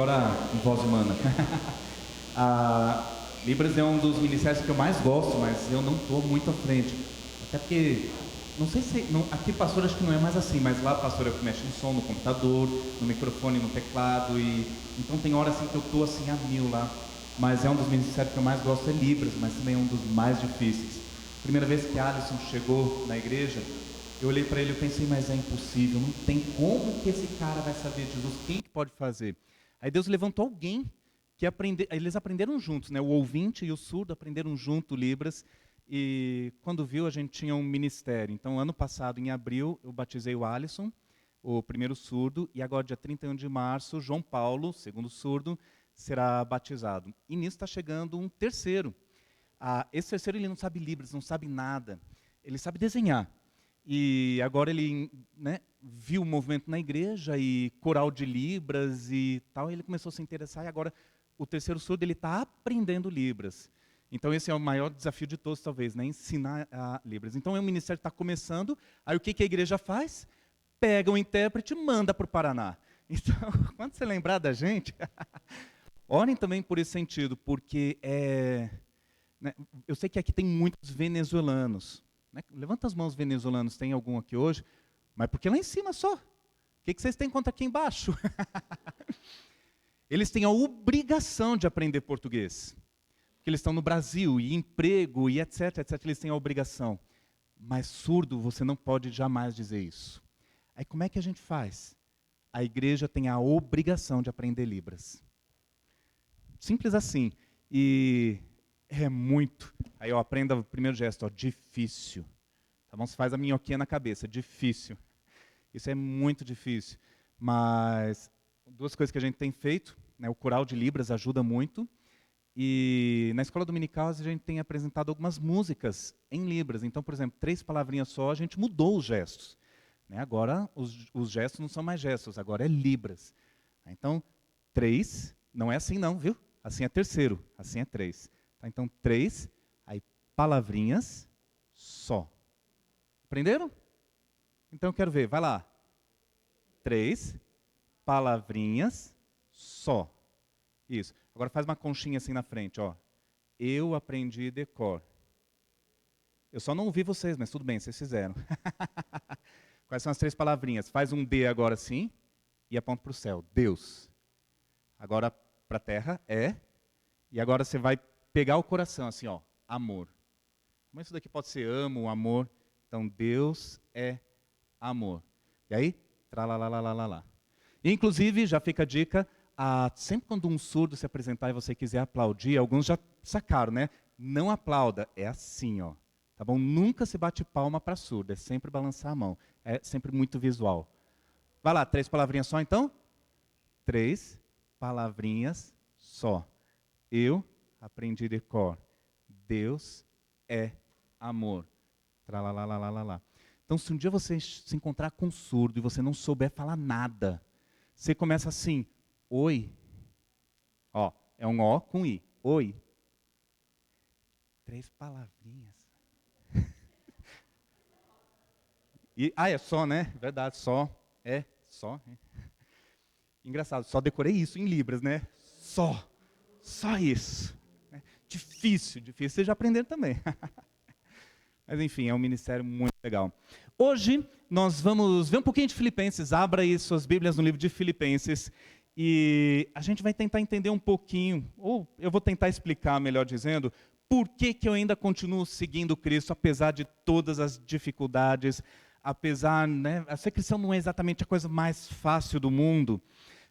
agora em voz humana. Libras é um dos ministérios que eu mais gosto, mas eu não estou muito à frente. Até porque, não sei se... Não, aqui pastor acho que não é mais assim, mas lá pastor é que mexe no som, no computador, no microfone, no teclado. Então tem horas assim que eu estou assim a mil lá. Mas é um dos ministérios que eu mais gosto, é Libras, mas também é um dos mais difíceis. Primeira vez que Alisson chegou na igreja, eu olhei para ele e pensei, mas é impossível, não tem como que esse cara vai saber de Jesus, quem que pode fazer? Aí Deus levantou alguém que eles aprenderam juntos, né? O ouvinte e o surdo aprenderam junto Libras, e quando viu a gente tinha um ministério. Então ano passado, em abril, eu batizei o Alisson, o primeiro surdo, e agora dia 31 de março, João Paulo, segundo surdo, será batizado. E nisso está chegando um terceiro. Esse terceiro ele não sabe Libras, não sabe nada, ele sabe desenhar. E agora ele, né, viu o movimento na igreja e coral de Libras e tal, e ele começou a se interessar, e agora o terceiro surdo ele está aprendendo Libras. Então esse é o maior desafio de todos, talvez, né, ensinar a Libras. Então o ministério está começando, aí o que a igreja faz? Pega o intérprete e manda para o Paraná. Então, quando você lembrar da gente, orem também por esse sentido, porque né, eu sei que aqui tem muitos venezuelanos. Né? Levanta as mãos, venezuelanos, tem algum aqui hoje? Mas porque lá em cima só. O que vocês têm contra aqui embaixo? Eles têm a obrigação de aprender português. Porque eles estão no Brasil, e emprego, e etc, etc, eles têm a obrigação. Mas surdo, você não pode jamais dizer isso. Aí como é que a gente faz? A igreja tem a obrigação de aprender Libras. Simples assim. E é muito. Aí, aprenda o primeiro gesto, difícil. Tá bom? Você faz a minhoquinha na cabeça, difícil. Isso é muito difícil. Mas duas coisas que a gente tem feito, né, o coral de Libras ajuda muito. E na escola dominical a gente tem apresentado algumas músicas em Libras. Então, por exemplo, 3 palavrinhas só, a gente mudou os gestos. Né? Agora, os gestos não são mais gestos, agora é Libras. Então, 3, não é assim não, viu? Assim é terceiro, assim é 3. Tá? Então, 3, aí palavrinhas só. Aprenderam? Então, eu quero ver, vai lá. 3, palavrinhas só. Isso. Agora faz uma conchinha assim na frente, ó. Eu aprendi decor. Eu só não ouvi vocês, mas tudo bem, vocês fizeram. Quais são as 3 palavrinhas? Faz um D agora sim e aponta para o céu. Deus. Agora para a terra é. E agora você vai pegar o coração assim, ó. Amor. Mas isso daqui pode ser amo, amor. Então Deus é amor. E aí? Tralalalala. Inclusive, já fica a dica, sempre quando um surdo se apresentar e você quiser aplaudir, alguns já sacaram, né? Não aplauda, é assim, ó. Tá bom? Nunca se bate palma para surdo, é sempre balançar a mão. É sempre muito visual. Vai lá, 3 palavrinhas só então? 3 palavrinhas só. Eu aprendi de cor. Deus é amor. Tralalalala. Então, se um dia você se encontrar com um surdo e você não souber falar nada, você começa assim, oi. Ó, é um O com I. Oi. 3 palavrinhas. É só, né? Verdade, só. É, só. Engraçado, só decorei isso em Libras, né? Só. Só isso. Difícil. Vocês já aprenderam também. Mas enfim, é um ministério muito legal. Hoje nós vamos ver um pouquinho de Filipenses. Abra aí suas Bíblias no livro de Filipenses. E a gente vai tentar entender um pouquinho, ou eu vou tentar explicar, melhor dizendo, por que eu ainda continuo seguindo Cristo, apesar de todas as dificuldades, apesar, né, a ser cristão não é exatamente a coisa mais fácil do mundo,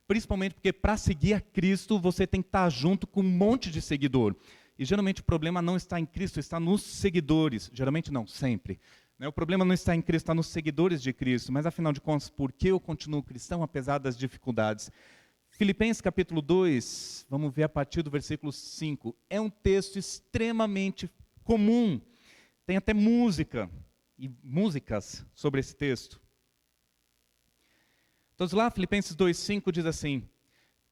principalmente porque para seguir a Cristo você tem que estar junto com um monte de seguidor. E geralmente o problema não está em Cristo, está nos seguidores. Geralmente não, sempre. O problema não está em Cristo, está nos seguidores de Cristo. Mas afinal de contas, por que eu continuo cristão apesar das dificuldades? Filipenses capítulo 2, vamos ver a partir do versículo 5. É um texto extremamente comum. Tem até músicas sobre esse texto. Todos lá, Filipenses 2,5 diz assim: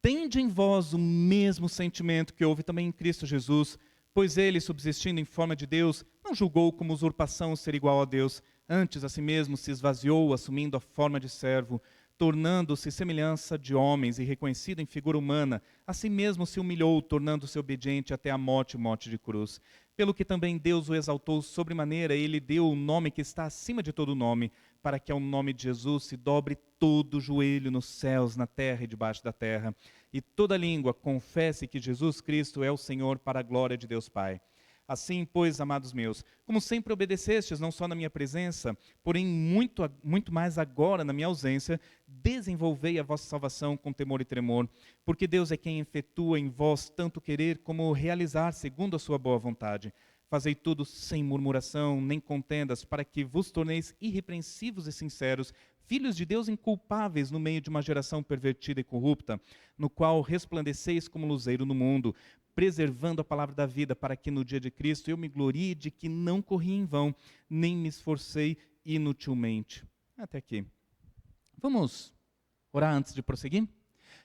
tende em vós o mesmo sentimento que houve também em Cristo Jesus, pois ele, subsistindo em forma de Deus, não julgou como usurpação ser igual a Deus, antes a si mesmo se esvaziou, assumindo a forma de servo, tornando-se semelhança de homens e reconhecido em figura humana, assim mesmo se humilhou, tornando-se obediente até a morte, morte de cruz. Pelo que também Deus o exaltou sobremaneira, e ele deu o nome que está acima de todo nome, para que ao nome de Jesus se dobre todo o joelho nos céus, na terra e debaixo da terra, e toda língua confesse que Jesus Cristo é o Senhor, para a glória de Deus Pai. Assim, pois, amados meus, como sempre obedecestes, não só na minha presença, porém muito mais agora na minha ausência, desenvolvei a vossa salvação com temor e tremor, porque Deus é quem efetua em vós tanto querer como realizar segundo a sua boa vontade. Fazei tudo sem murmuração, nem contendas, para que vos torneis irrepreensíveis e sinceros, filhos de Deus inculpáveis no meio de uma geração pervertida e corrupta, no qual resplandeceis como luzeiro no mundo, preservando a palavra da vida, para que no dia de Cristo eu me glorie de que não corri em vão, nem me esforcei inutilmente. Até aqui. Vamos orar antes de prosseguir?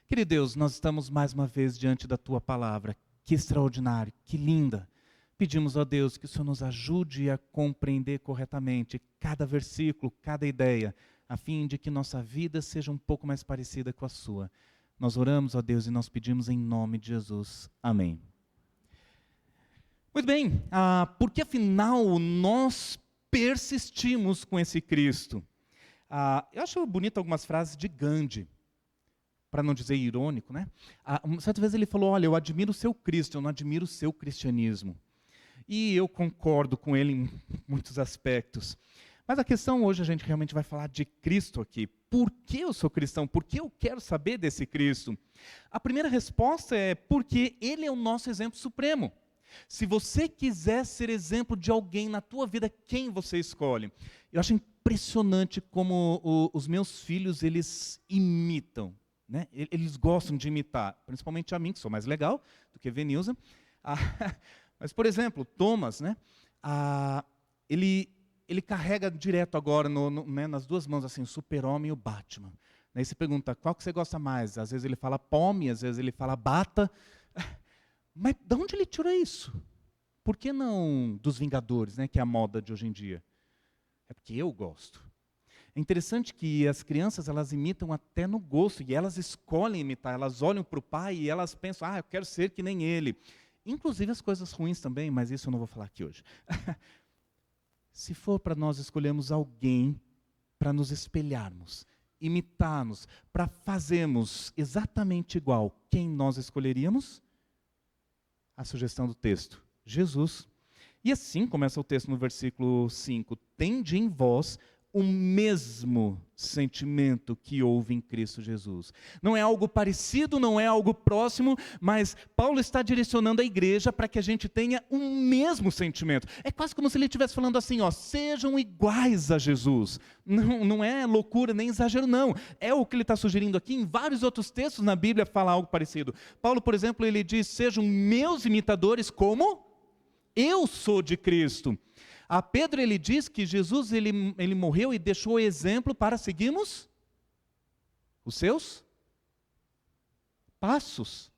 Querido Deus, nós estamos mais uma vez diante da Tua palavra. Que extraordinário, que linda. Pedimos a Deus que o Senhor nos ajude a compreender corretamente cada versículo, cada ideia, a fim de que nossa vida seja um pouco mais parecida com a sua. Nós oramos, ó Deus, e nós pedimos em nome de Jesus. Amém. Muito bem, porque afinal nós persistimos com esse Cristo? Eu acho bonito algumas frases de Gandhi, para não dizer irônico, né? Certa vez ele falou, olha, eu admiro o seu Cristo, eu não admiro o seu cristianismo. E eu concordo com ele em muitos aspectos. Mas a questão hoje, a gente realmente vai falar de Cristo aqui. Por que eu sou cristão? Por que eu quero saber desse Cristo? A primeira resposta é porque Ele é o nosso exemplo supremo. Se você quiser ser exemplo de alguém na tua vida, quem você escolhe? Eu acho impressionante como os meus filhos, eles imitam. Né? Eles gostam de imitar, principalmente a mim, que sou mais legal do que a Venilza. Mas, por exemplo, Thomas, né? Ele carrega direto agora né, nas duas mãos, assim, o Super-Homem e o Batman. Daí você pergunta, qual que você gosta mais? Às vezes ele fala Pome, às vezes ele fala Bata. Mas de onde ele tirou isso? Por que não dos Vingadores, né, que é a moda de hoje em dia? É porque eu gosto. É interessante que as crianças, elas imitam até no gosto, e elas escolhem imitar, elas olham para o pai e elas pensam, eu quero ser que nem ele. Inclusive as coisas ruins também, mas isso eu não vou falar aqui hoje. Se for para nós escolhermos alguém para nos espelharmos, imitarmos, para fazermos exatamente igual, quem nós escolheríamos? A sugestão do texto, Jesus. E assim começa o texto no versículo 5. Tende em vós o mesmo sentimento que houve em Cristo Jesus. Não é algo parecido, não é algo próximo, mas Paulo está direcionando a igreja para que a gente tenha o mesmo sentimento. É quase como se ele estivesse falando assim, sejam iguais a Jesus. Não é loucura nem exagero, não. É o que ele está sugerindo aqui. Em vários outros textos na Bíblia fala algo parecido. Paulo, por exemplo, ele diz, sejam meus imitadores como eu sou de Cristo. A Pedro ele diz que Jesus ele morreu e deixou exemplo para seguirmos os seus passos.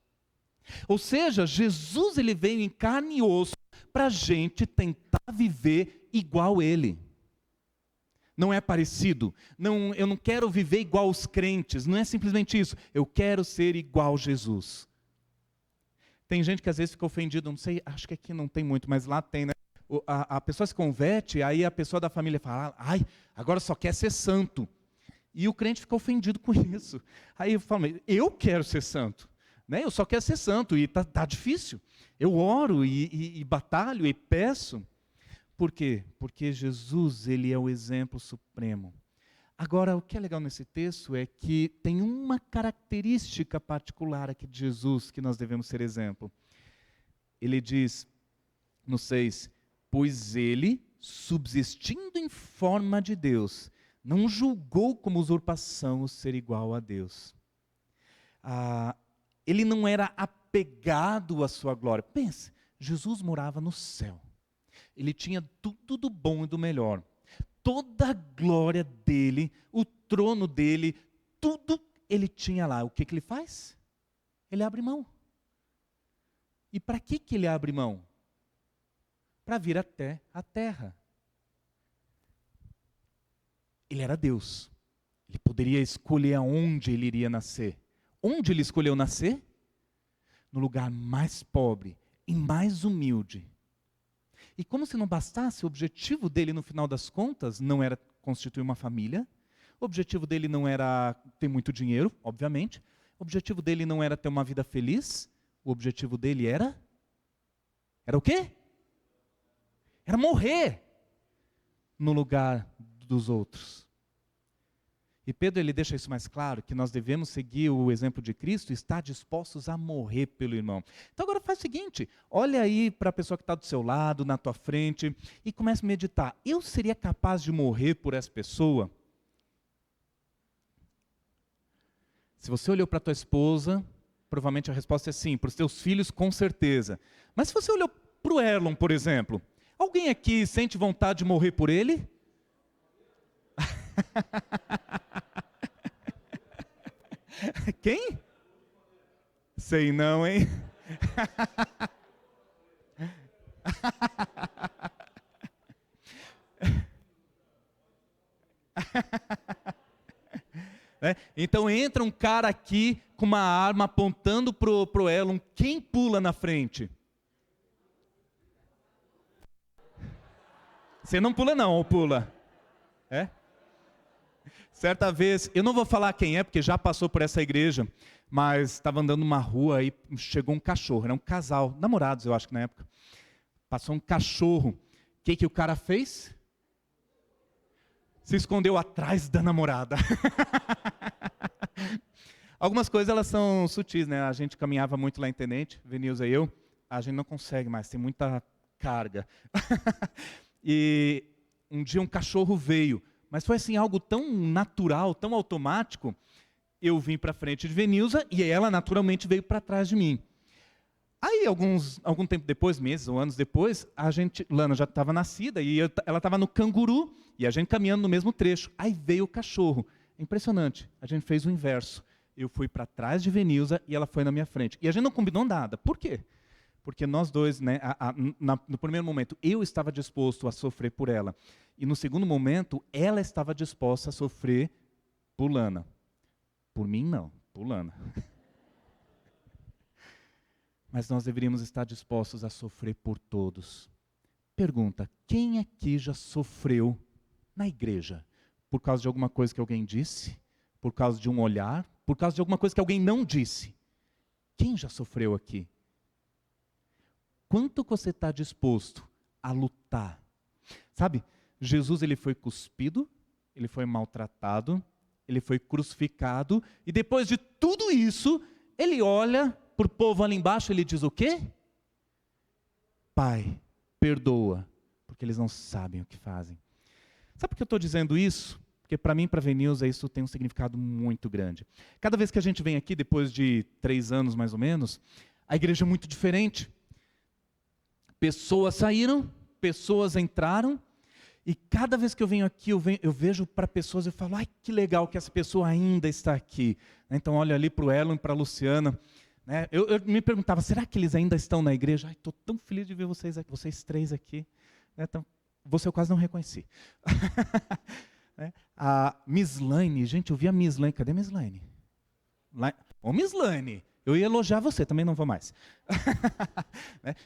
Ou seja, Jesus ele veio em carne e osso para a gente tentar viver igual ele. Não é parecido. Não, eu não quero viver igual os crentes. Não é simplesmente isso. Eu quero ser igual Jesus. Tem gente que às vezes fica ofendido, não sei, acho que aqui não tem muito, mas lá tem, né? A pessoa se converte, aí a pessoa da família fala, agora só quer ser santo. E o crente fica ofendido com isso. Aí eu falo, eu quero ser santo. Né? Eu só quero ser santo, e tá difícil. Eu oro e batalho e peço. Por quê? Porque Jesus, ele é o exemplo supremo. Agora, o que é legal nesse texto é que tem uma característica particular aqui de Jesus que nós devemos ser exemplo. Ele diz, no 6, pois ele, subsistindo em forma de Deus, não julgou como usurpação o ser igual a Deus. Ele não era apegado à sua glória. Pense, Jesus morava no céu. Ele tinha tudo do bom e do melhor. Toda a glória dele, o trono dele, tudo ele tinha lá. O que ele faz? Ele abre mão. E para que ele abre mão? Para vir até a terra. Ele era Deus. Ele poderia escolher aonde ele iria nascer. Onde ele escolheu nascer? No lugar mais pobre e mais humilde. E como se não bastasse, o objetivo dele, no final das contas, não era constituir uma família. O objetivo dele não era ter muito dinheiro, obviamente. O objetivo dele não era ter uma vida feliz. O objetivo dele era... Era o quê? Era morrer no lugar dos outros. E Pedro, ele deixa isso mais claro, que nós devemos seguir o exemplo de Cristo e estar dispostos a morrer pelo irmão. Então agora faz o seguinte, olha aí para a pessoa que está do seu lado, na tua frente, e comece a meditar. Eu seria capaz de morrer por essa pessoa? Se você olhou para a tua esposa, provavelmente a resposta é sim. Para os teus filhos, com certeza. Mas se você olhou para o Erlon, por exemplo, alguém aqui sente vontade de morrer por ele? Quem? Sei não, hein? Então entra um cara aqui com uma arma apontando pro Elon. Quem pula na frente? Você não pula não, ou pula? É? Certa vez, eu não vou falar quem é, porque já passou por essa igreja, mas estava andando numa rua e chegou um cachorro, era um casal, namorados eu acho que na época. Passou um cachorro. O que o cara fez? Se escondeu atrás da namorada. Algumas coisas elas são sutis, né? A gente caminhava muito lá em Tenente, Venilza e eu, a gente não consegue mais, tem muita carga. E um dia um cachorro veio, mas foi assim algo tão natural, tão automático, eu vim para frente de Venilza e ela naturalmente veio para trás de mim. Aí algum tempo depois, meses ou anos depois, Lana já estava nascida e ela estava no Canguru e a gente caminhando no mesmo trecho. Aí veio o cachorro. Impressionante, a gente fez o inverso. Eu fui para trás de Venilza e ela foi na minha frente. E a gente não combinou nada. Por quê? Porque nós dois, né, no primeiro momento, eu estava disposto a sofrer por ela. E no segundo momento, ela estava disposta a sofrer por Lana. Por mim, não. Por Lana. Mas nós deveríamos estar dispostos a sofrer por todos. Pergunta, quem aqui já sofreu na igreja? Por causa de alguma coisa que alguém disse? Por causa de um olhar? Por causa de alguma coisa que alguém não disse? Quem já sofreu aqui? Quanto você está disposto a lutar? Sabe, Jesus ele foi cuspido, ele foi maltratado, ele foi crucificado, e depois de tudo isso, ele olha para o povo ali embaixo, ele diz o quê? Pai, perdoa, porque eles não sabem o que fazem. Sabe por que eu estou dizendo isso? Porque para mim e para a Venilza isso tem um significado muito grande. Cada vez que a gente vem aqui, depois de 3 anos mais ou menos, a igreja é muito diferente. Pessoas saíram, pessoas entraram, e cada vez que eu venho aqui, eu vejo para pessoas e falo, ai que legal que essa pessoa ainda está aqui. Então olho ali para o Elon e para a Luciana. Né? Eu me perguntava, será que eles ainda estão na igreja? Estou tão feliz de ver vocês aqui, vocês 3 aqui. Então, você eu quase não reconheci. A Miss Laine, gente, eu vi a Miss Laine, cadê a Miss Laine? Ô Miss Laine, eu ia elogiar você, também não vou mais.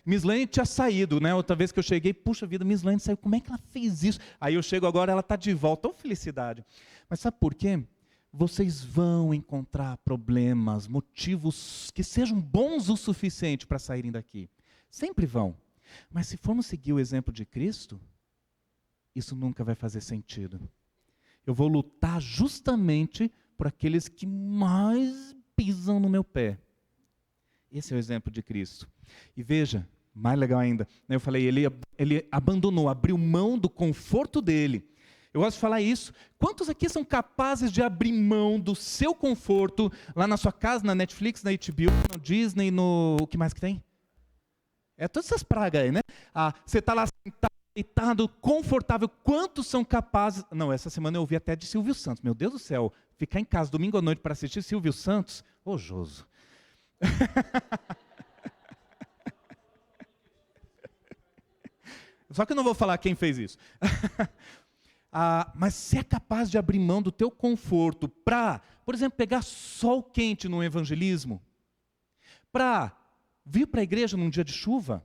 Miss Laine tinha saído, né? Outra vez que eu cheguei, puxa vida, Miss Laine saiu, como é que ela fez isso? Aí eu chego agora, ela está de volta, felicidade. Mas sabe por quê? Vocês vão encontrar problemas, motivos que sejam bons o suficiente para saírem daqui. Sempre vão. Mas se formos seguir o exemplo de Cristo, isso nunca vai fazer sentido. Eu vou lutar justamente por aqueles que mais pisam no meu pé. Esse é o exemplo de Cristo. E veja, mais legal ainda, eu falei, ele abandonou, abriu mão do conforto dele. Eu gosto de falar isso. Quantos aqui são capazes de abrir mão do seu conforto, lá na sua casa, na Netflix, na HBO, no Disney, no... o que mais que tem? Todas essas pragas aí, né? Você está lá sentado, deitado, confortável. Quantos são capazes... Não, essa semana eu ouvi até de Silvio Santos. Meu Deus do céu, ficar em casa domingo à noite para assistir Silvio Santos? Ô, Joso. Só que eu não vou falar quem fez isso. Mas se é capaz de abrir mão do teu conforto para, por exemplo, pegar sol quente no evangelismo, para vir para a igreja num dia de chuva,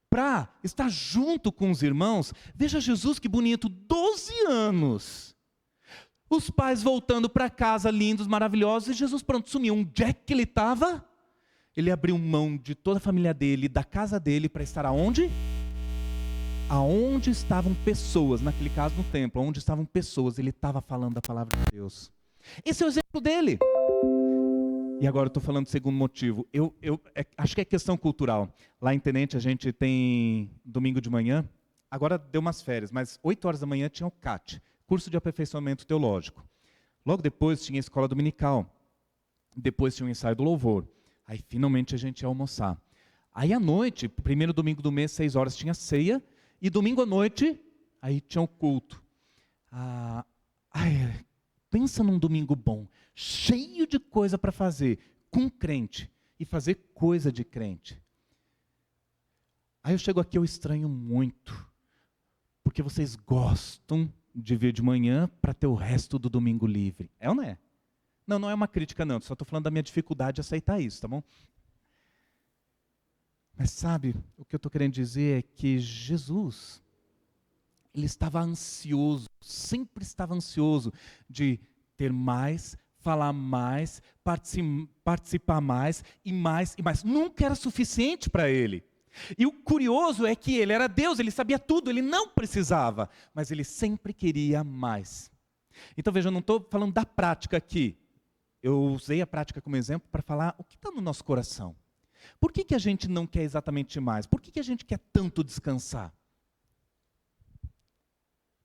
para estar junto com os irmãos. Veja Jesus, que bonito, 12 anos. Os pais voltando para casa, lindos, maravilhosos, e Jesus pronto, sumiu. Onde é que ele estava? Ele abriu mão de toda a família dele, da casa dele, para estar aonde? Aonde estavam pessoas, naquele caso no templo, onde estavam pessoas, ele estava falando da palavra de Deus. Esse é o exemplo dele. E agora eu estou falando do segundo motivo. Acho que é questão cultural. Lá em Tenente a gente tem domingo de manhã, agora deu umas férias, mas 8 horas da manhã tinha o CAT, curso de aperfeiçoamento teológico. Logo depois tinha a escola dominical, depois tinha o ensaio do louvor. Aí finalmente a gente ia almoçar. Aí à noite, primeiro domingo do mês, 6 horas, tinha ceia, e domingo à noite, aí tinha o culto. Pensa num domingo bom, cheio de coisa para fazer, com crente, e fazer coisa de crente. Aí eu chego aqui, eu estranho muito, porque vocês gostam de vir de manhã para ter o resto do domingo livre. É ou não é? Não, não é uma crítica não, só estou falando da minha dificuldade de aceitar isso, tá bom? Mas sabe, o que eu estou querendo dizer é que Jesus, ele estava ansioso, sempre estava ansioso de ter mais, falar mais, participar mais e mais e mais. Nunca era suficiente para ele. E o curioso é que ele era Deus, ele sabia tudo, ele não precisava, mas ele sempre queria mais. Então veja, eu não estou falando da prática aqui. Eu usei a prática como exemplo para falar o que está no nosso coração. Por que a gente não quer exatamente mais? Por que a gente quer tanto descansar?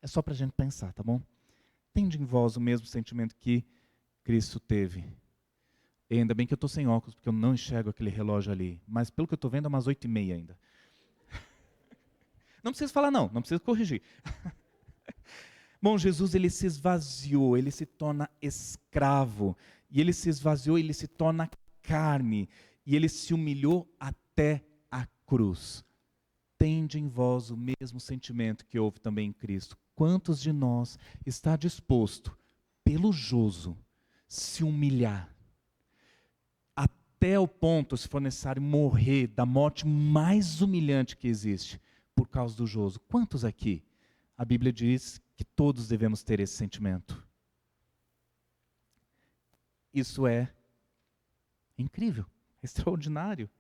É só para a gente pensar, tá bom? Tende em vós o mesmo sentimento que Cristo teve. E ainda bem que eu estou sem óculos, porque eu não enxergo aquele relógio ali. Mas pelo que eu estou vendo, é umas 8h30 ainda. Não precisa falar não precisa corrigir. Bom, Jesus, ele se esvaziou, ele se torna escravo. E ele se esvaziou, ele se torna carne. E ele se humilhou até a cruz. Tende em vós o mesmo sentimento que houve também em Cristo. Quantos de nós está disposto, pelo Joso, se humilhar? Até o ponto, se for necessário, morrer da morte mais humilhante que existe, por causa do Joso. Quantos aqui? A Bíblia diz que todos devemos ter esse sentimento. Isso é incrível, extraordinário.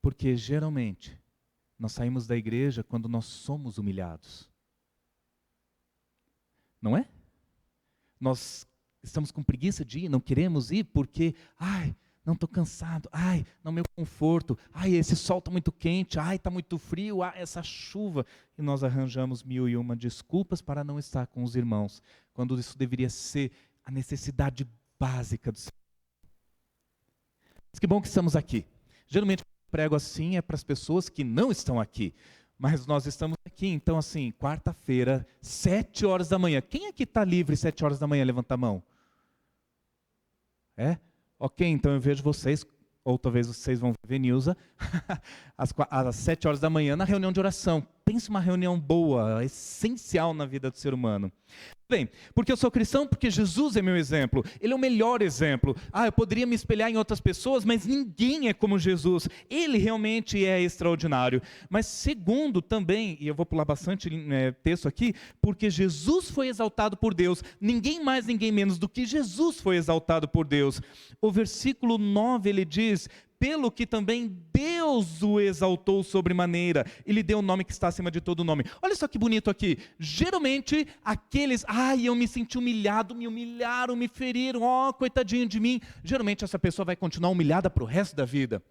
Porque geralmente nós saímos da igreja quando nós somos humilhados. Não é? Nós estamos com preguiça de ir, não queremos ir porque, não estou cansado, não, meu conforto, esse sol está muito quente, está muito frio, essa chuva. E nós arranjamos 1001 desculpas para não estar com os irmãos, quando isso deveria ser a necessidade básica do Senhor. Mas que bom que estamos aqui. Geralmente, prego assim é para as pessoas que não estão aqui. Mas nós estamos aqui, então assim, quarta-feira, 7 horas da manhã. Quem aqui está livre 7 horas da manhã? Levanta a mão. É? Ok, então eu vejo vocês, ou talvez vocês vão ver Nilza, às 7 horas da manhã na reunião de oração. Pense uma reunião boa, essencial na vida do ser humano. Bem, porque eu sou cristão, porque Jesus é meu exemplo. Ele é o melhor exemplo. Eu poderia me espelhar em outras pessoas, mas ninguém é como Jesus. Ele realmente é extraordinário. Mas segundo também, e eu vou pular bastante texto aqui, porque Jesus foi exaltado por Deus. Ninguém mais, ninguém menos do que Jesus foi exaltado por Deus. O versículo 9, ele diz: pelo que também Deus o exaltou sobremaneira, e lhe deu o nome que está acima de todo nome. Olha só que bonito aqui. Geralmente, aqueles, eu me senti humilhado, me humilharam, me feriram, coitadinho de mim. Geralmente, essa pessoa vai continuar humilhada para o resto da vida.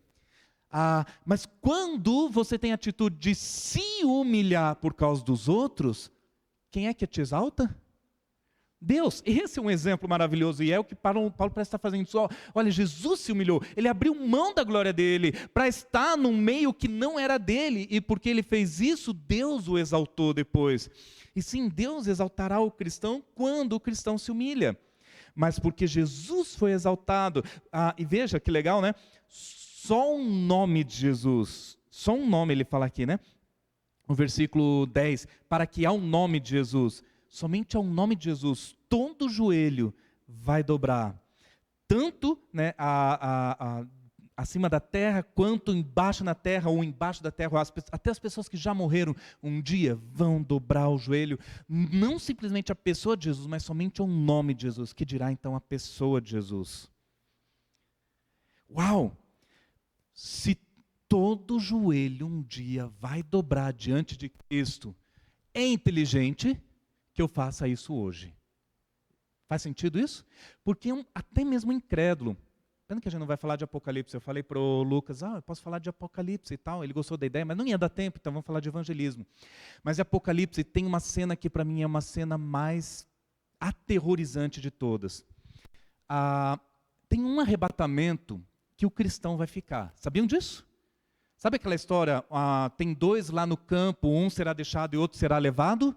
Mas quando você tem a atitude de se humilhar por causa dos outros, quem é que te exalta? Deus. Esse é um exemplo maravilhoso, e é o que Paulo parece estar fazendo só. Olha, Jesus se humilhou, ele abriu mão da glória dele, para estar num meio que não era dele, e porque ele fez isso, Deus o exaltou depois. E sim, Deus exaltará o cristão quando o cristão se humilha, mas porque Jesus foi exaltado, e veja que legal, né? Só um nome de Jesus, só um nome ele fala aqui, né? o versículo 10, para que ao nome de Jesus, somente ao nome de Jesus, todo joelho vai dobrar, tanto, né, acima da terra, quanto embaixo na terra, ou embaixo da terra, até as pessoas que já morreram um dia vão dobrar o joelho, não simplesmente a pessoa de Jesus, mas somente ao nome de Jesus, que dirá então a pessoa de Jesus. Uau! Se todo joelho um dia vai dobrar diante de Cristo, é inteligente que eu faça isso hoje. Faz sentido isso? Porque até mesmo incrédulo, pena que a gente não vai falar de Apocalipse, eu falei para o Lucas, eu posso falar de Apocalipse e tal, ele gostou da ideia, mas não ia dar tempo, então vamos falar de evangelismo. Mas Apocalipse tem uma cena que para mim é uma cena mais aterrorizante de todas. Tem um arrebatamento que o cristão vai ficar, sabiam disso? Sabe aquela história, tem dois lá no campo, um será deixado e outro será levado?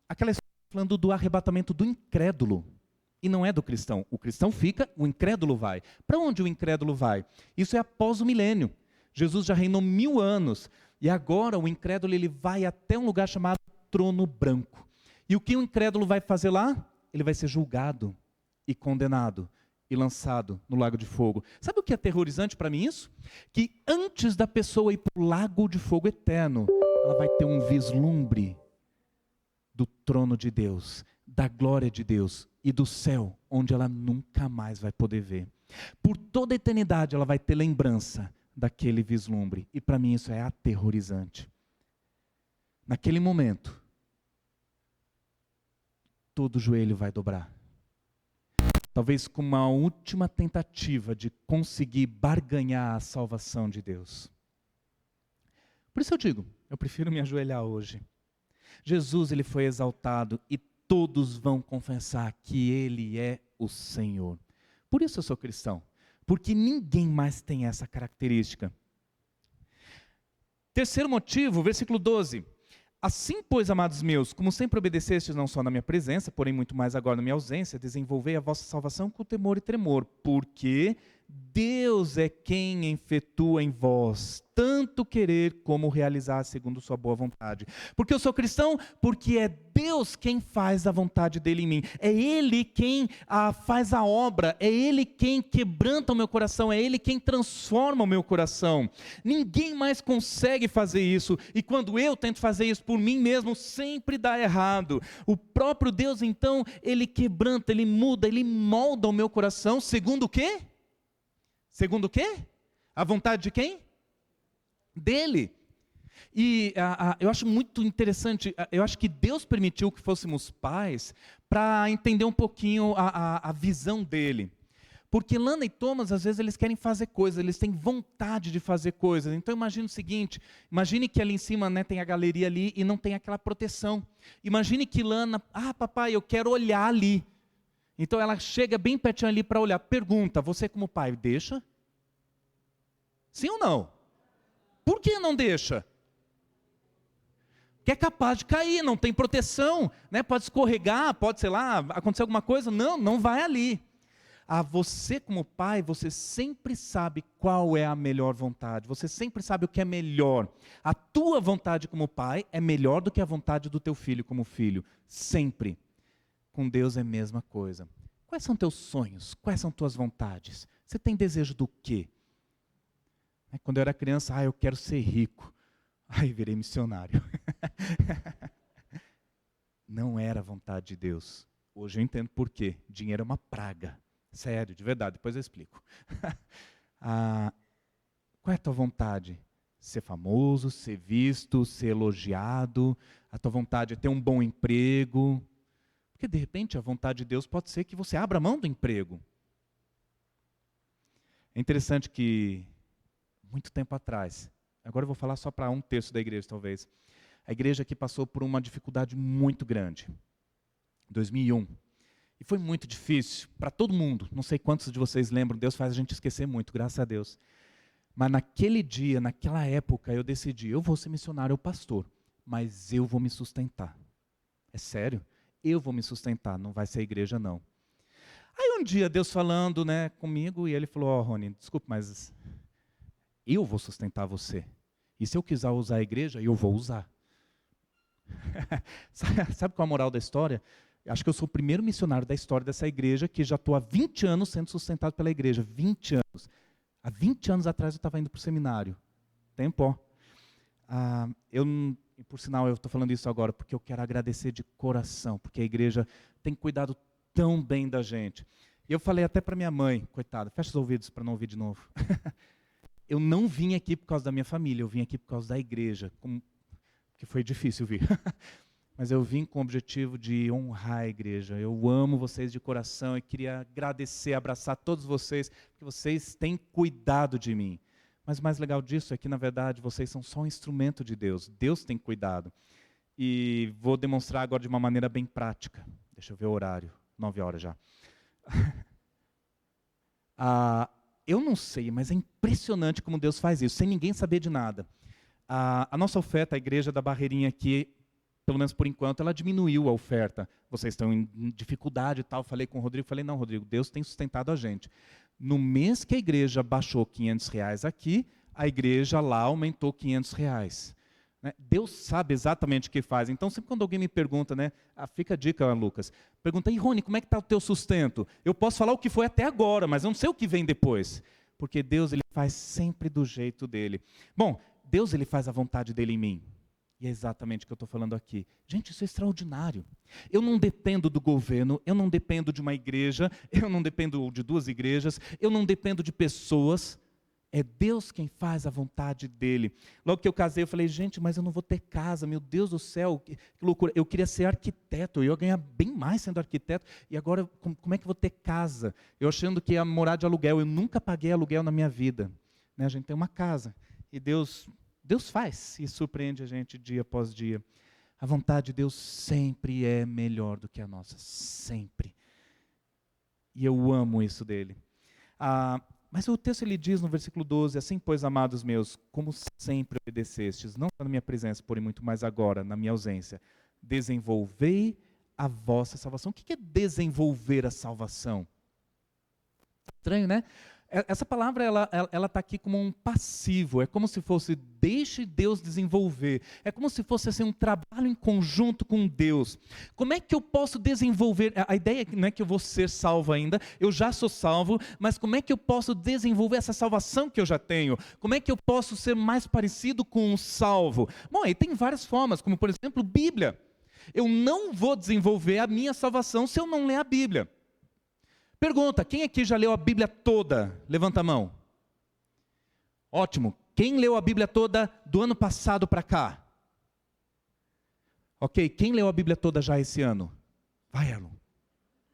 Aquela história falando do arrebatamento do incrédulo. E não é do cristão. O cristão fica, o incrédulo vai. Para onde o incrédulo vai? Isso é após o milênio. Jesus já reinou 1000 anos. E agora o incrédulo ele vai até um lugar chamado trono branco. E o que o incrédulo vai fazer lá? Ele vai ser julgado e condenado e lançado no lago de fogo. Sabe o que é aterrorizante para mim isso? Que antes da pessoa ir para o lago de fogo eterno, ela vai ter um vislumbre do trono de Deus, da glória de Deus e do céu, onde ela nunca mais vai poder ver. Por toda a eternidade ela vai ter lembrança daquele vislumbre. E para mim isso é aterrorizante. Naquele momento, todo joelho vai dobrar. Talvez com uma última tentativa de conseguir barganhar a salvação de Deus. Por isso eu digo, eu prefiro me ajoelhar hoje. Jesus ele foi exaltado e todos vão confessar que Ele é o Senhor. Por isso eu sou cristão, porque ninguém mais tem essa característica. Terceiro motivo, versículo 12. Assim, pois, amados meus, como sempre obedecestes não só na minha presença, porém muito mais agora na minha ausência, desenvolvei a vossa salvação com temor e tremor, porque Deus é quem efetua em vós tanto querer como realizar segundo sua boa vontade. Porque eu sou cristão? Porque é Deus quem faz a vontade dele em mim. É Ele quem faz a obra. É Ele quem quebranta o meu coração. É Ele quem transforma o meu coração. Ninguém mais consegue fazer isso. E quando eu tento fazer isso por mim mesmo, sempre dá errado. O próprio Deus, então, Ele quebranta, Ele muda, Ele molda o meu coração. Segundo o quê? Segundo o quê? A vontade de quem? Dele. E eu acho muito interessante, eu acho que Deus permitiu que fôssemos pais para entender um pouquinho a visão dele. Porque Lana e Thomas, às vezes, eles querem fazer coisas, eles têm vontade de fazer coisas. Então, imagine o seguinte, imagine que ali em cima, né, tem a galeria ali e não tem aquela proteção. Imagine que Lana, papai, eu quero olhar ali. Então, ela chega bem pertinho ali para olhar. Pergunta, você como pai, deixa? Sim ou não? Por que não deixa? Que é capaz de cair, não tem proteção, né? Pode escorregar, pode, sei lá, acontecer alguma coisa. Não, não vai ali. Você como pai, você sempre sabe qual é a melhor vontade. Você sempre sabe o que é melhor. A tua vontade como pai é melhor do que a vontade do teu filho como filho. Sempre. Com Deus é a mesma coisa. Quais são teus sonhos? Quais são tuas vontades? Você tem desejo do quê? Quando eu era criança, eu quero ser rico. Virei missionário. Não era a vontade de Deus. Hoje eu entendo por quê. Dinheiro é uma praga. Sério, de verdade, depois eu explico. Qual é a tua vontade? Ser famoso, ser visto, ser elogiado. A tua vontade é ter um bom emprego. Porque de repente a vontade de Deus pode ser que você abra mão do emprego. É interessante que muito tempo atrás, agora eu vou falar só para 1/3 da igreja talvez, a igreja aqui passou por uma dificuldade muito grande, em 2001, e foi muito difícil para todo mundo, não sei quantos de vocês lembram, Deus faz a gente esquecer muito, graças a Deus, mas naquele dia, naquela época, eu decidi, eu vou ser missionário ou pastor, mas eu vou me sustentar, é sério, eu vou me sustentar, não vai ser a igreja não. Aí um dia Deus falando, né, comigo, e Ele falou, Rony, desculpe, mas eu vou sustentar você. E se eu quiser usar a igreja, eu vou usar. Sabe qual é a moral da história? Acho que eu sou o primeiro missionário da história dessa igreja que já estou há 20 anos sendo sustentado pela igreja. 20 anos. Há 20 anos atrás eu estava indo para o seminário. Tempo, ó. E por sinal, eu estou falando isso agora porque eu quero agradecer de coração, porque a igreja tem cuidado tão bem da gente. E eu falei até para minha mãe, coitada, fecha os ouvidos para não ouvir de novo. Eu não vim aqui por causa da minha família, eu vim aqui por causa da igreja, que foi difícil vir. Mas eu vim com o objetivo de honrar a igreja. Eu amo vocês de coração e queria agradecer, abraçar todos vocês, porque vocês têm cuidado de mim. Mas o mais legal disso é que, na verdade, vocês são só um instrumento de Deus. Deus tem cuidado. E vou demonstrar agora de uma maneira bem prática. Deixa eu ver o horário, 9 horas já. Eu não sei, mas é impressionante como Deus faz isso, sem ninguém saber de nada. A nossa oferta, a igreja da Barreirinha aqui, pelo menos por enquanto, ela diminuiu a oferta. Vocês estão em dificuldade e tal. Falei com o Rodrigo, falei, não, Rodrigo, Deus tem sustentado a gente. No mês que a igreja baixou R$500 aqui, a igreja lá aumentou R$500. Né? Deus sabe exatamente o que faz. Então, sempre quando alguém me pergunta, né, fica a dica, Lucas, pergunta, e Rony, como é que está o teu sustento? Eu posso falar o que foi até agora, mas eu não sei o que vem depois. Porque Deus, ele faz sempre do jeito dele. Bom, Deus, ele faz a vontade dele em mim. E é exatamente o que eu estou falando aqui. Gente, isso é extraordinário. Eu não dependo do governo, eu não dependo de uma igreja, eu não dependo de 2 igrejas, eu não dependo de pessoas. É Deus quem faz a vontade dele. Logo que eu casei, eu falei, gente, mas eu não vou ter casa, meu Deus do céu, que loucura. Eu queria ser arquiteto, eu ia ganhar bem mais sendo arquiteto, e agora como é que eu vou ter casa? Eu achando que ia morar de aluguel, eu nunca paguei aluguel na minha vida. Né, a gente tem uma casa, e Deus faz e surpreende a gente dia após dia. A vontade de Deus sempre é melhor do que a nossa, sempre. E eu amo isso dele. Mas o texto ele diz no versículo 12, assim, pois, amados meus, como sempre obedecestes, não na minha presença, porém muito mais agora, na minha ausência, desenvolvei a vossa salvação. O que é desenvolver a salvação? Estranho, né? Essa palavra, ela está aqui como um passivo, é como se fosse, deixe Deus desenvolver, é como se fosse assim, um trabalho em conjunto com Deus. Como é que eu posso desenvolver, a ideia não é que eu vou ser salvo ainda, eu já sou salvo, mas como é que eu posso desenvolver essa salvação que eu já tenho? Como é que eu posso ser mais parecido com um salvo? Bom, aí tem várias formas, como por exemplo, Bíblia. Eu não vou desenvolver a minha salvação se eu não ler a Bíblia. Pergunta, quem aqui já leu a Bíblia toda? Levanta a mão. Ótimo. Quem leu a Bíblia toda do ano passado para cá? Ok, quem leu a Bíblia toda já esse ano? Vai, Erlon.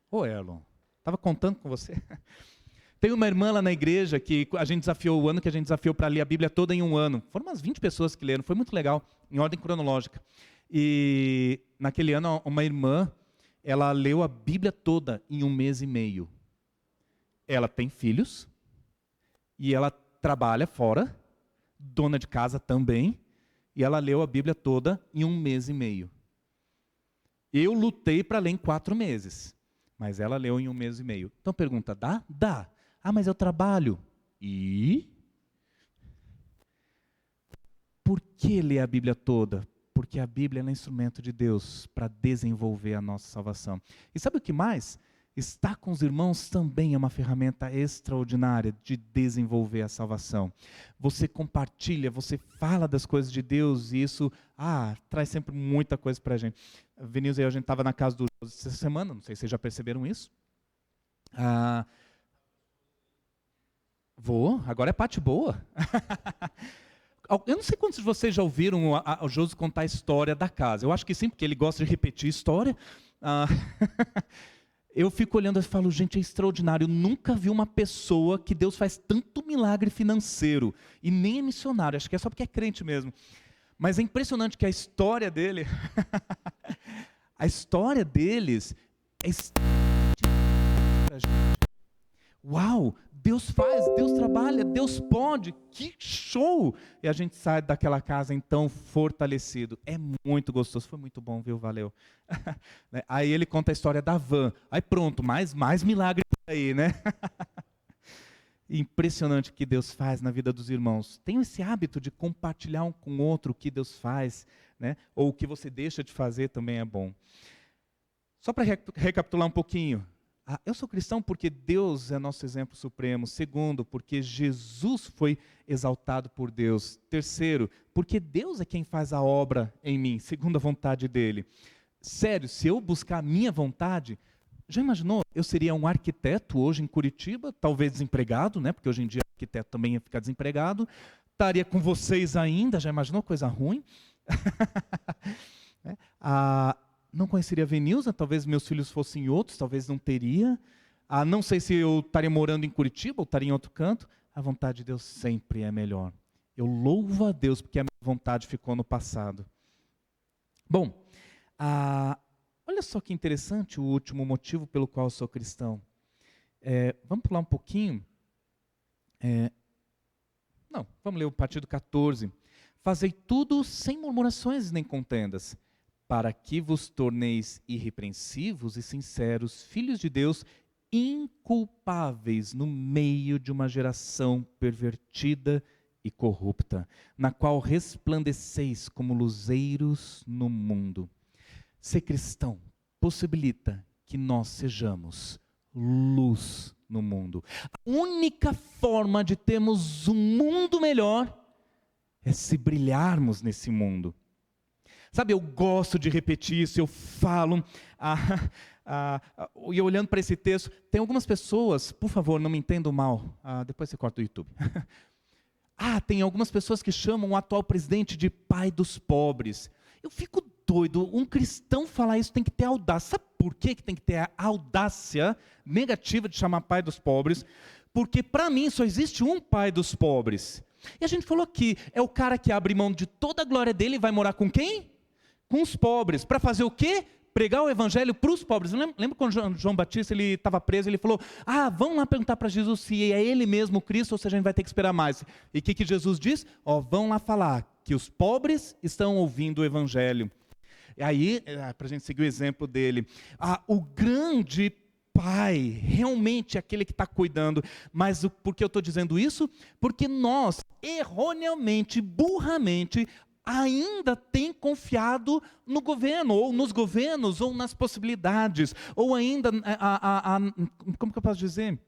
Ô, Erlon, estava contando com você. Tem uma irmã lá na igreja que a gente desafiou, o ano que a gente desafiou para ler a Bíblia toda em um ano. Foram umas 20 pessoas que leram, foi muito legal, em ordem cronológica. E naquele ano, uma irmã, ela leu a Bíblia toda em 1 mês e meio. Ela tem filhos, e ela trabalha fora, dona de casa também, e ela leu a Bíblia toda em 1 mês e meio. Eu lutei para ler em 4 meses, mas ela leu em 1 mês e meio. Então pergunta, dá? Dá. Ah, mas eu trabalho. E? Por que ler a Bíblia toda? Porque a Bíblia é um instrumento de Deus para desenvolver a nossa salvação. E sabe o que mais? Estar com os irmãos também é uma ferramenta extraordinária de desenvolver a salvação. Você compartilha, você fala das coisas de Deus e isso traz sempre muita coisa para a gente. Vinícius e eu, a gente estava na casa do José essa semana, não sei se vocês já perceberam isso. Agora é parte boa. Eu não sei quantos de vocês já ouviram o Josi contar a história da casa. Eu acho que sim, porque ele gosta de repetir história. Eu fico olhando e falo, gente, é extraordinário. Eu nunca vi uma pessoa que Deus faz tanto milagre financeiro. E nem é missionário, acho que é só porque é crente mesmo. Mas é impressionante que a história dele, a história deles é extremamente pra gente. Uau, Deus faz, Deus trabalha, Deus pode, que show! E a gente sai daquela casa então fortalecido. É muito gostoso, foi muito bom, viu? Valeu. Aí ele conta a história da van. Aí pronto, mais milagre aí, né? Impressionante o que Deus faz na vida dos irmãos. Tenham esse hábito de compartilhar um com o outro o que Deus faz né? Ou o que você deixa de fazer também é bom. Só para recapitular um pouquinho. Eu sou cristão porque Deus é nosso exemplo supremo. Segundo, porque Jesus foi exaltado por Deus. Terceiro, porque Deus é quem faz a obra em mim, segundo a vontade dele. Sério, se eu buscar a minha vontade, já imaginou? Eu seria um arquiteto hoje em Curitiba, talvez desempregado, né? Porque hoje em dia arquiteto também ia ficar desempregado. Estaria com vocês ainda, já imaginou coisa ruim? Não conheceria a Venilza, talvez meus filhos fossem outros, talvez não teria. Não sei se eu estaria morando em Curitiba ou estaria em outro canto. A vontade de Deus sempre é melhor. Eu louvo a Deus porque a minha vontade ficou no passado. Bom, olha só que interessante o último motivo pelo qual eu sou cristão. Vamos pular um pouquinho. Vamos ler o partido 14. Fazei tudo sem murmurações nem contendas, para que vos torneis irrepreensivos e sinceros, filhos de Deus, inculpáveis no meio de uma geração pervertida e corrupta, na qual resplandeceis como luzeiros no mundo. Ser cristão possibilita que nós sejamos luz no mundo. A única forma de termos um mundo melhor é se brilharmos nesse mundo. Sabe, eu gosto de repetir isso, eu falo, e olhando para esse texto, tem algumas pessoas, por favor, não me entendam mal, depois você corta o YouTube. Tem algumas pessoas que chamam o atual presidente de pai dos pobres. Eu fico doido, um cristão falar isso tem que ter audácia. Sabe por que tem que ter a audácia negativa de chamar pai dos pobres? Porque para mim só existe um pai dos pobres. E a gente falou que é o cara que abre mão de toda a glória dele e vai morar com quem? Com os pobres. Para fazer o quê? Pregar o evangelho para os pobres. Lembra quando João Batista estava preso, ele falou, vamos lá perguntar para Jesus se é ele mesmo o Cristo ou se a gente vai ter que esperar mais. E o que Jesus diz? Vão lá falar que os pobres estão ouvindo o evangelho. E aí, para a gente seguir o exemplo dele, o grande pai, realmente aquele que está cuidando. Mas por que eu estou dizendo isso? Porque nós, erroneamente, burramente, ainda tem confiado no governo, ou nos governos, ou nas possibilidades, ou ainda, como que eu posso dizer?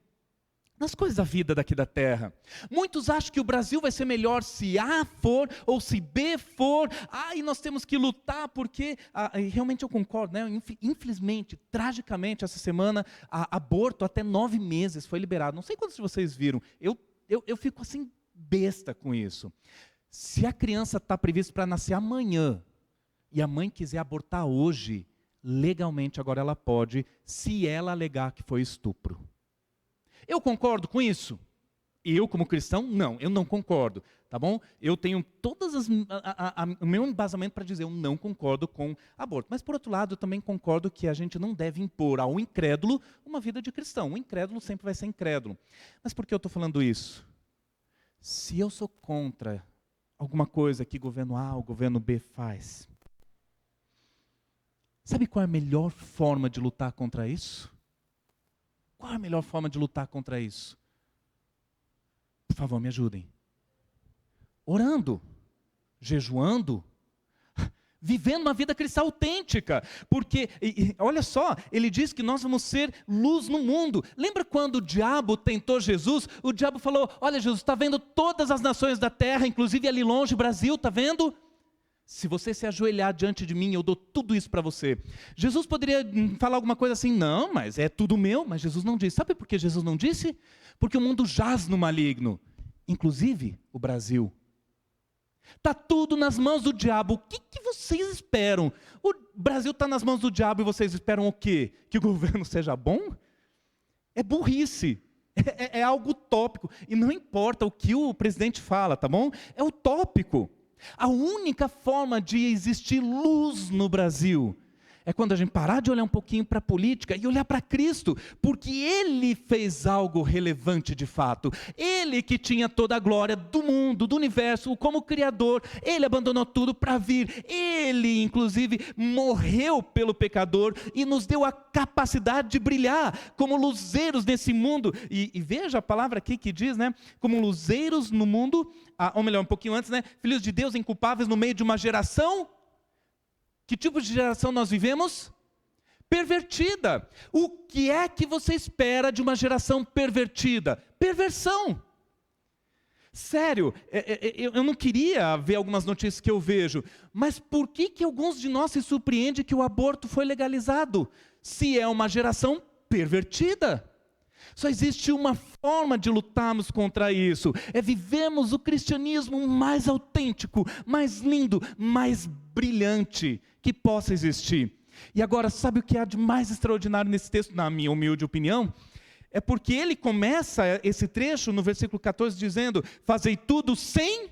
Nas coisas da vida daqui da terra. Muitos acham que o Brasil vai ser melhor se A for, ou se B for, e nós temos que lutar, porque, realmente eu concordo, né? Infelizmente, tragicamente, essa semana, aborto até 9 meses foi liberado. Não sei quantos de vocês viram, eu fico assim, besta com isso. Se a criança está prevista para nascer amanhã, e a mãe quiser abortar hoje, legalmente agora ela pode, se ela alegar que foi estupro. Eu concordo com isso? Eu, como cristão, não, eu não concordo, tá bom? Eu tenho o meu embasamento para dizer eu não concordo com aborto. Mas, por outro lado, eu também concordo que a gente não deve impor ao incrédulo uma vida de cristão. O incrédulo sempre vai ser incrédulo. Mas por que eu estou falando isso? Se eu sou contra alguma coisa que governo A ou governo B faz, sabe qual é a melhor forma de lutar contra isso? Qual é a melhor forma de lutar contra isso? Por favor, me ajudem. Orando, jejuando, vivendo uma vida cristã autêntica. Porque, olha só, ele diz que nós vamos ser luz no mundo. Lembra quando o diabo tentou Jesus? O diabo falou, olha Jesus, está vendo todas as nações da terra, inclusive ali longe, Brasil, está vendo? Se você se ajoelhar diante de mim, eu dou tudo isso para você. Jesus poderia falar alguma coisa assim, não, mas é tudo meu. Mas Jesus não disse. Sabe por que Jesus não disse? Porque o mundo jaz no maligno, inclusive o Brasil. Está tudo nas mãos do diabo. O que vocês esperam? O Brasil está nas mãos do diabo e vocês esperam o quê? Que o governo seja bom? É burrice. É algo utópico. E não importa o que o presidente fala, tá bom? É utópico. A única forma de existir luz no Brasil é quando a gente parar de olhar um pouquinho para a política e olhar para Cristo, porque Ele fez algo relevante de fato. Ele que tinha toda a glória do mundo, do universo, como Criador, Ele abandonou tudo para vir. Ele, inclusive, morreu pelo pecador e nos deu a capacidade de brilhar como luzeiros nesse mundo. E veja a palavra aqui que diz, né? Como luzeiros no mundo, ou melhor, um pouquinho antes, né? Filhos de Deus inculpáveis no meio de uma geração Que tipo de geração nós vivemos? Pervertida. O que é que você espera de uma geração pervertida? Perversão. Sério, eu não queria ver algumas notícias que eu vejo, mas por que alguns de nós se surpreendem que o aborto foi legalizado? Se é uma geração pervertida. Só existe uma forma de lutarmos contra isso, é vivermos o cristianismo mais autêntico, mais lindo, mais brilhante que possa existir. E agora, sabe o que há de mais extraordinário nesse texto, na minha humilde opinião? É porque ele começa esse trecho no versículo 14 dizendo: fazei tudo sem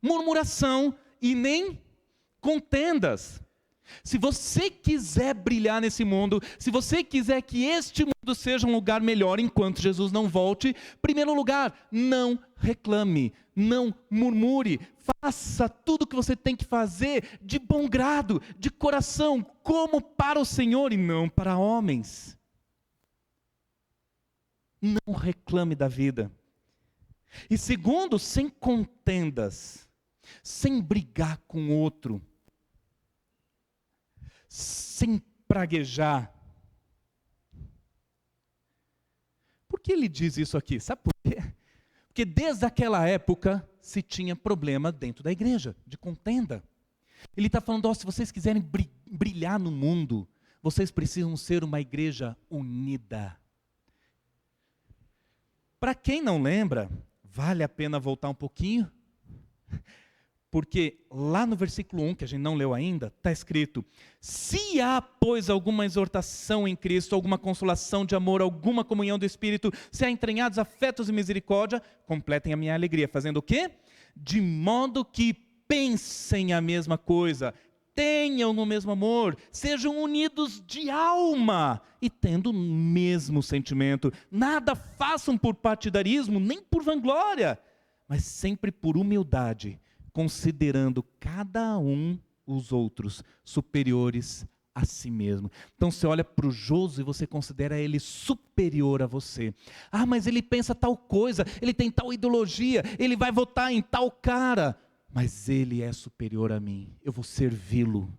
murmuração e nem contendas. Se você quiser brilhar nesse mundo, se você quiser que este mundo seja um lugar melhor enquanto Jesus não volte, primeiro lugar, não reclame, não murmure, faça tudo o que você tem que fazer de bom grado, de coração, como para o Senhor e não para homens. Não reclame da vida. E segundo, sem contendas, sem brigar com o outro, sem praguejar. Por que ele diz isso aqui? Sabe por quê? Porque desde aquela época se tinha problema dentro da igreja, de contenda. Ele está falando, se vocês quiserem brilhar no mundo, vocês precisam ser uma igreja unida. Para quem não lembra, vale a pena voltar um pouquinho, porque lá no versículo 1, que a gente não leu ainda, está escrito: se há, pois, alguma exortação em Cristo, alguma consolação de amor, alguma comunhão do Espírito, se há entranhados afetos e misericórdia, completem a minha alegria, fazendo o quê? De modo que pensem a mesma coisa, tenham no mesmo amor, sejam unidos de alma e tendo o mesmo sentimento. Nada façam por partidarismo, nem por vanglória, mas sempre por humildade, considerando cada um os outros superiores a si mesmo. Então você olha para o Josué e você considera ele superior a você. Ah, mas ele pensa tal coisa, ele tem tal ideologia, ele vai votar em tal cara. Mas ele é superior a mim, eu vou servi-lo.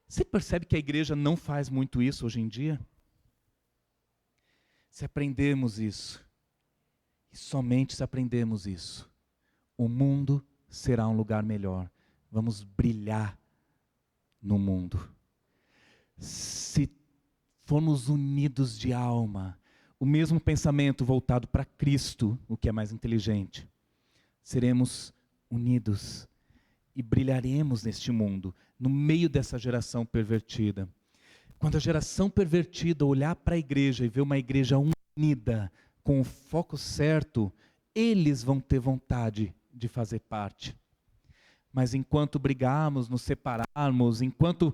Você percebe que a igreja não faz muito isso hoje em dia? Se aprendermos isso, e somente se aprendermos isso, o mundo será um lugar melhor. Vamos brilhar no mundo. Se formos unidos de alma, o mesmo pensamento voltado para Cristo, o que é mais inteligente, seremos unidos e brilharemos neste mundo, no meio dessa geração pervertida. Quando a geração pervertida olhar para a igreja e ver uma igreja unida, com o foco certo, eles vão ter vontade de fazer parte. Mas enquanto brigarmos, nos separarmos, enquanto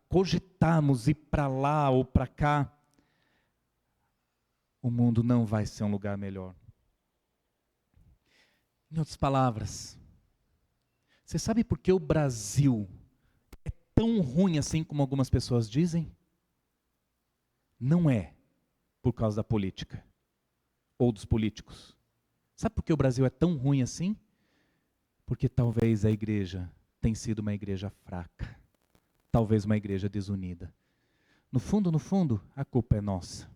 cogitarmos ir para lá ou para cá, o mundo não vai ser um lugar melhor. Em outras palavras, você sabe por que o Brasil é tão ruim assim como algumas pessoas dizem? Não é por causa da política ou dos políticos. Sabe por que o Brasil é tão ruim assim? Porque talvez a igreja tenha sido uma igreja fraca, talvez uma igreja desunida. No fundo, a culpa é nossa.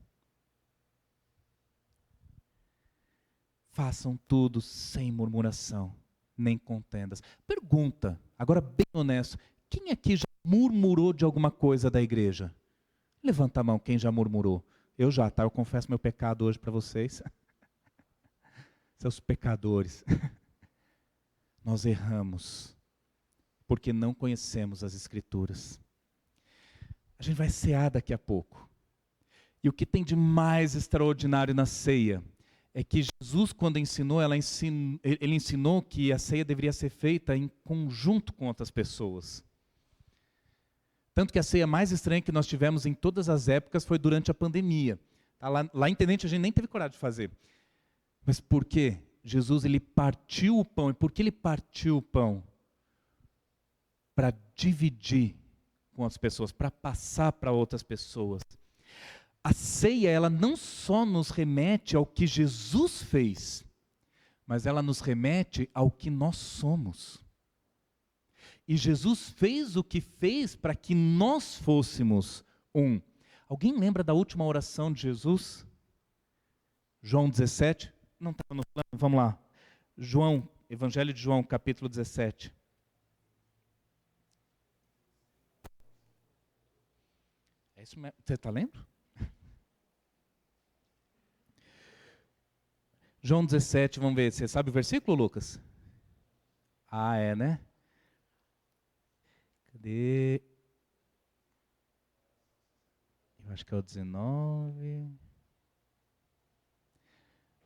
Façam tudo sem murmuração, nem contendas. Pergunta, agora bem honesto, quem aqui já murmurou de alguma coisa da igreja? Levanta a mão, quem já murmurou? Eu já, tá? Eu confesso meu pecado hoje para vocês. Seus pecadores. Nós erramos, porque não conhecemos as Escrituras. A gente vai cear daqui a pouco. E o que tem de mais extraordinário na ceia é que Jesus, quando ensinou, ele ensinou que a ceia deveria ser feita em conjunto com outras pessoas. Tanto que a ceia mais estranha que nós tivemos em todas as épocas foi durante a pandemia. Tá? Lá em Tenente a gente nem teve coragem de fazer. Mas por quê? Jesus, ele partiu o pão. E por que ele partiu o pão? Para dividir com as pessoas, para passar para outras pessoas. A ceia, ela não só nos remete ao que Jesus fez, mas ela nos remete ao que nós somos. E Jesus fez o que fez para que nós fôssemos um. Alguém lembra da última oração de Jesus? João 17? Não estava no plano, vamos lá. Evangelho de João, capítulo 17. É isso mesmo? Você está lendo? João 17, vamos ver. Você sabe o versículo, Lucas? Ah, é, né? Cadê? Eu acho que é o 19.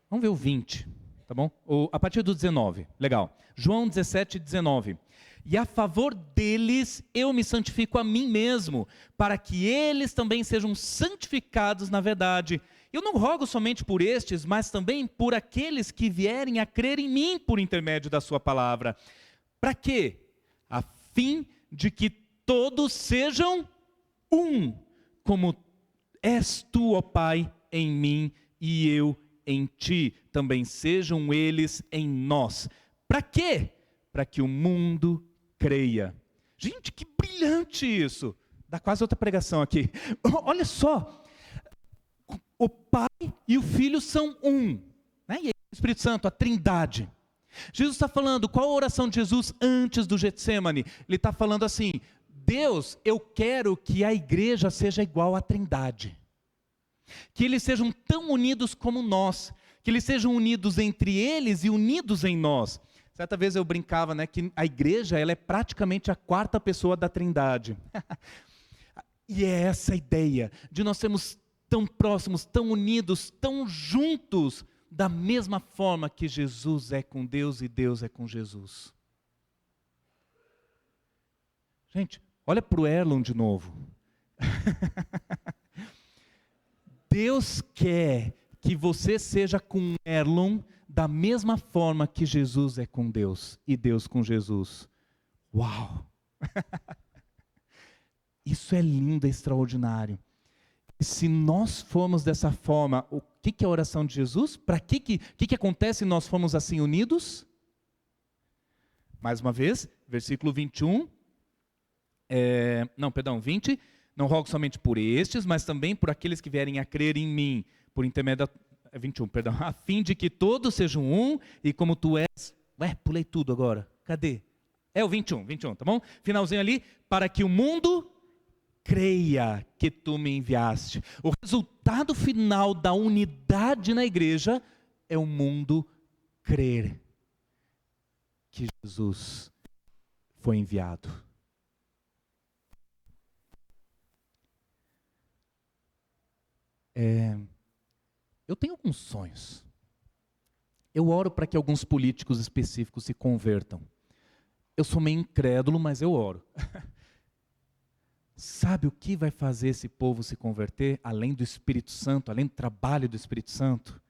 Vamos ver o 20, tá bom? A partir do 19, legal. João 17, 19. E a favor deles eu me santifico a mim mesmo, para que eles também sejam santificados na verdade. Eu não rogo somente por estes, mas também por aqueles que vierem a crer em mim por intermédio da sua palavra. Para quê? A fim de que todos sejam um, como és tu, ó Pai, em mim e eu em ti. Também sejam eles em nós. Para quê? Para que o mundo creia. Gente, que brilhante isso. Dá quase outra pregação aqui. Olha só. O Pai e o Filho são um. Né? E aí, o Espírito Santo, a Trindade. Jesus está falando, qual a oração de Jesus antes do Getsemane? Ele está falando assim, Deus, eu quero que a igreja seja igual à Trindade. Que eles sejam tão unidos como nós. Que eles sejam unidos entre eles e unidos em nós. Certa vez eu brincava, né, que a igreja ela é praticamente a quarta pessoa da Trindade. E é essa a ideia de nós sermos tão próximos, tão unidos, tão juntos, da mesma forma que Jesus é com Deus e Deus é com Jesus. Gente, olha para o Erlon de novo. Deus quer que você seja com Erlon da mesma forma que Jesus é com Deus e Deus com Jesus. Uau! Isso é lindo, é extraordinário. E se nós formos dessa forma, o que é a oração de Jesus? Para que acontece se nós formos assim unidos? Mais uma vez, versículo 21. 20. Não rogo somente por estes, mas também por aqueles que vierem a crer em mim, por intermédio da... 21, perdão. A fim de que todos sejam um, e como tu és... pulei tudo agora. Cadê? É o 21, tá bom? Finalzinho ali. Para que o mundo creia que tu me enviaste. O resultado final da unidade na igreja é o mundo crer que Jesus foi enviado. Eu tenho alguns sonhos. Eu oro para que alguns políticos específicos se convertam. Eu sou meio incrédulo, mas eu oro. Sabe o que vai fazer esse povo se converter, além do Espírito Santo, além do trabalho do Espírito Santo?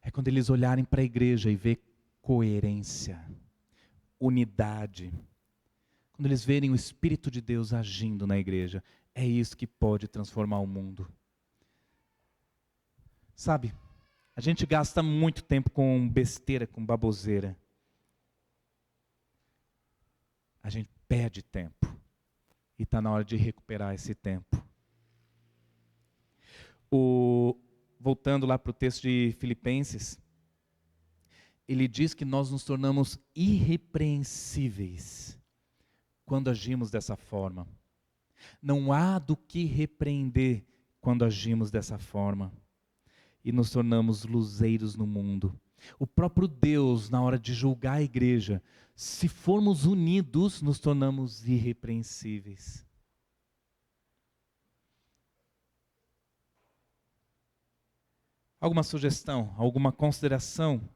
É quando eles olharem para a igreja e ver coerência, unidade. Quando eles verem o Espírito de Deus agindo na igreja, é isso que pode transformar o mundo. Sabe, a gente gasta muito tempo com besteira, com baboseira. A gente perde tempo. E está na hora de recuperar esse tempo. Voltando lá para o texto de Filipenses, ele diz que nós nos tornamos irrepreensíveis quando agimos dessa forma. Não há do que repreender quando agimos dessa forma. E nos tornamos luzeiros no mundo. O próprio Deus, na hora de julgar a igreja, se formos unidos, nos tornamos irrepreensíveis. Alguma sugestão, alguma consideração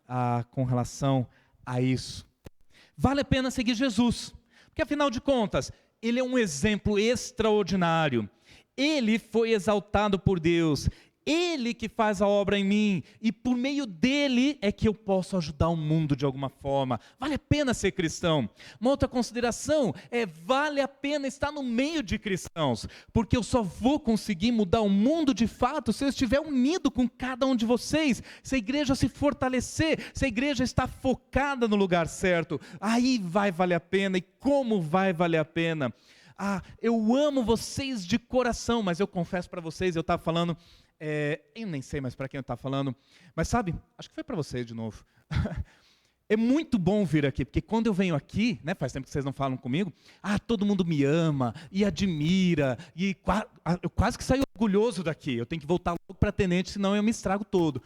com relação a isso? Vale a pena seguir Jesus, porque afinal de contas, ele é um exemplo extraordinário. Ele foi exaltado por Deus. Ele que faz a obra em mim, e por meio dele é que eu posso ajudar o mundo de alguma forma. Vale a pena ser cristão. Uma outra consideração é: vale a pena estar no meio de cristãos, porque eu só vou conseguir mudar o mundo de fato se eu estiver unido com cada um de vocês, se a igreja se fortalecer, se a igreja está focada no lugar certo, aí vai valer a pena. E como vai valer a pena? Eu amo vocês de coração, mas eu confesso para vocês, eu estava falando, eu nem sei mais para quem eu estava falando, mas sabe, acho que foi para vocês de novo. É muito bom vir aqui, porque quando eu venho aqui, né, faz tempo que vocês não falam comigo, todo mundo me ama e admira, e eu quase que saio orgulhoso daqui. Eu tenho que voltar logo para Tenente, senão eu me estrago todo.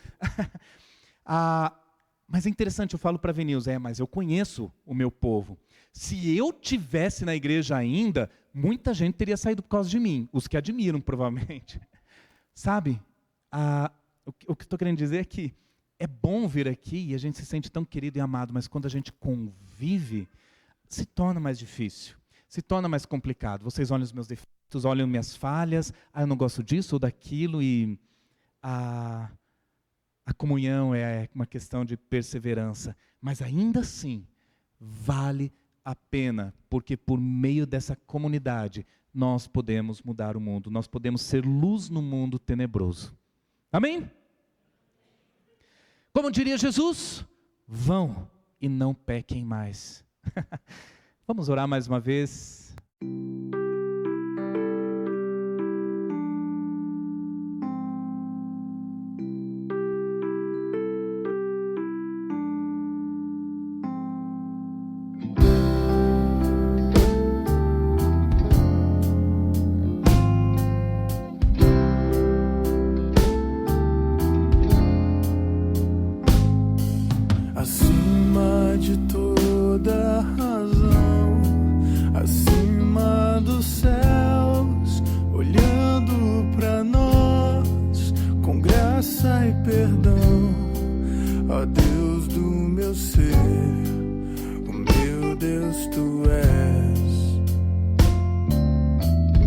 Mas é interessante, eu falo para a Venilza, mas eu conheço o meu povo. Se eu tivesse na igreja ainda, muita gente teria saído por causa de mim, os que admiram provavelmente. Sabe, o que estou querendo dizer é que é bom vir aqui e a gente se sente tão querido e amado, mas quando a gente convive, se torna mais difícil, se torna mais complicado. Vocês olham os meus defeitos, olham minhas falhas, eu não gosto disso ou daquilo, e a comunhão é uma questão de perseverança, mas ainda assim, vale a pena, porque por meio dessa comunidade, nós podemos mudar o mundo, nós podemos ser luz no mundo tenebroso. Amém? Como diria Jesus, vão e não pequem mais. Vamos orar mais uma vez. Acima de toda razão, acima dos céus, olhando pra nós com graça e perdão. Ó Deus do meu ser, o meu Deus, tu